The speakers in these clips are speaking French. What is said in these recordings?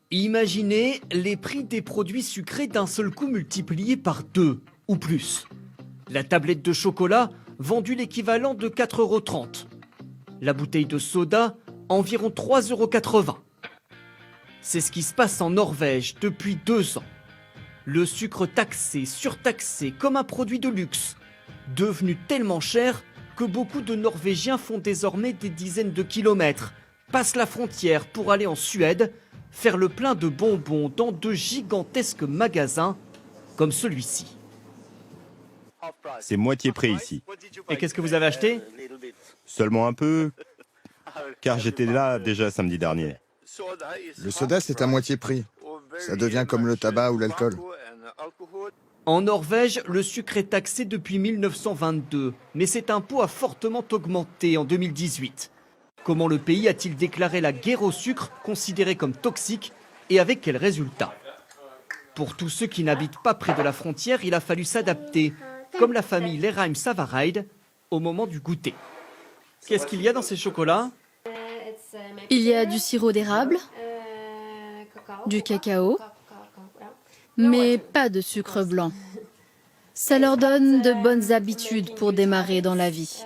Imaginez les prix des produits sucrés d'un seul coup multipliés par 2 ou plus. La tablette de chocolat vendue l'équivalent de 4,30 €. La bouteille de soda, environ 3,80 €. C'est ce qui se passe en Norvège depuis 2 ans. Le sucre taxé, surtaxé comme un produit de luxe, devenu tellement cher que beaucoup de Norvégiens font désormais des dizaines de kilomètres, passent la frontière pour aller en Suède, faire le plein de bonbons dans de gigantesques magasins comme celui-ci. C'est moitié prix ici. Et qu'est-ce que vous avez acheté? Seulement un peu, car j'étais là déjà samedi dernier. Le soda, c'est à moitié prix. Ça devient comme le tabac ou l'alcool. En Norvège, le sucre est taxé depuis 1922, mais cet impôt a fortement augmenté en 2018. Comment le pays a-t-il déclaré la guerre au sucre, considéré comme toxique, et avec quels résultats? Pour tous ceux qui n'habitent pas près de la frontière, il a fallu s'adapter, comme la famille Lerheim Savareid, au moment du goûter. Qu'est-ce qu'il y a dans ces chocolats? Il y a du sirop d'érable, du cacao, mais pas de sucre blanc. Ça leur donne de bonnes habitudes pour démarrer dans la vie.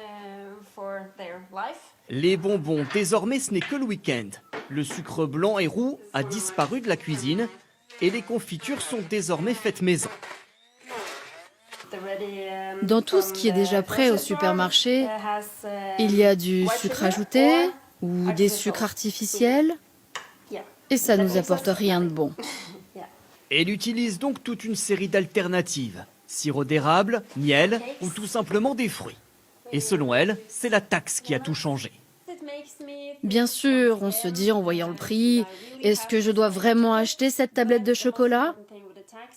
Les bonbons, désormais ce n'est que le week-end. Le sucre blanc et roux a disparu de la cuisine et les confitures sont désormais faites maison. Dans tout ce qui est déjà prêt au supermarché, il y a du sucre ajouté ou des sucres artificiels et ça ne nous apporte rien de bon. Elle utilise donc toute une série d'alternatives. Sirop d'érable, miel ou tout simplement des fruits. Et selon elle, c'est la taxe qui a tout changé. Bien sûr, on se dit en voyant le prix, est-ce que je dois vraiment acheter cette tablette de chocolat?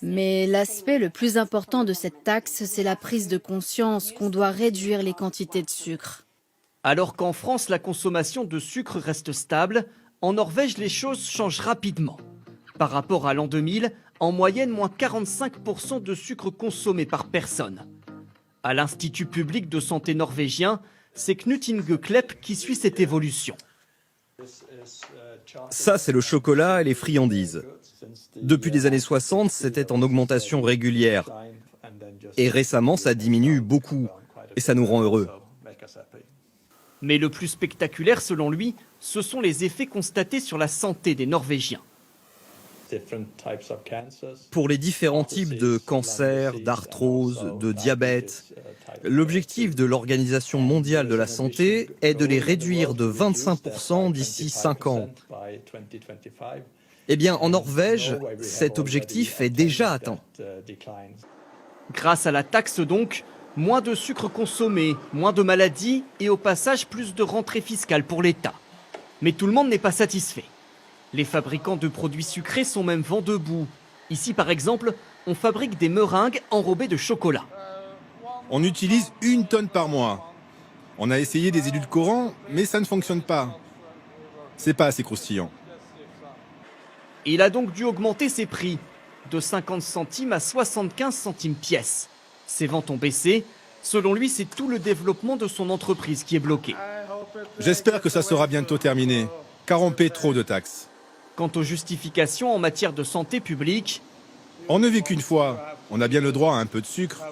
Mais l'aspect le plus important de cette taxe, c'est la prise de conscience qu'on doit réduire les quantités de sucre. Alors qu'en France, la consommation de sucre reste stable, en Norvège, les choses changent rapidement. Par rapport à l'an 2000, en moyenne, moins 45% de sucre consommé par personne. À l'Institut public de santé norvégien, c'est Knut Inge Klepp qui suit cette évolution. Ça, c'est le chocolat et les friandises. Depuis les années 60, c'était en augmentation régulière. Et récemment, ça diminue beaucoup. Et ça nous rend heureux. Mais le plus spectaculaire, selon lui, ce sont les effets constatés sur la santé des Norvégiens. Pour les différents types de cancers, d'arthrose, de diabète, l'objectif de l'Organisation mondiale de la santé est de les réduire de 25% d'ici 5 ans. Eh bien, en Norvège, cet objectif est déjà atteint. Grâce à la taxe donc, moins de sucre consommé, moins de maladies et au passage plus de rentrées fiscales pour l'État. Mais tout le monde n'est pas satisfait. Les fabricants de produits sucrés sont même vent debout. Ici par exemple, on fabrique des meringues enrobées de chocolat. On utilise 1 tonne par mois. On a essayé des édulcorants, mais ça ne fonctionne pas. C'est pas assez croustillant. Il a donc dû augmenter ses prix, de 50 centimes à 75 centimes pièce. Ses ventes ont baissé. Selon lui, c'est tout le développement de son entreprise qui est bloqué. J'espère que ça sera bientôt terminé, car on paie trop de taxes. Quant aux justifications en matière de santé publique, on ne vit qu'une fois, on a bien le droit à un peu de sucre.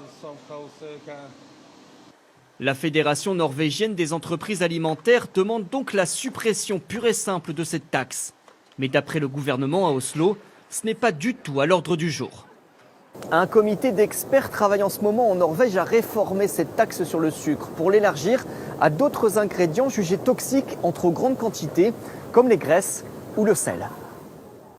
La Fédération norvégienne des entreprises alimentaires demande donc la suppression pure et simple de cette taxe. Mais d'après le gouvernement à Oslo, ce n'est pas du tout à l'ordre du jour. Un comité d'experts travaille en ce moment en Norvège à réformer cette taxe sur le sucre pour l'élargir à d'autres ingrédients jugés toxiques en trop grande quantité, comme les graisses ou le sel.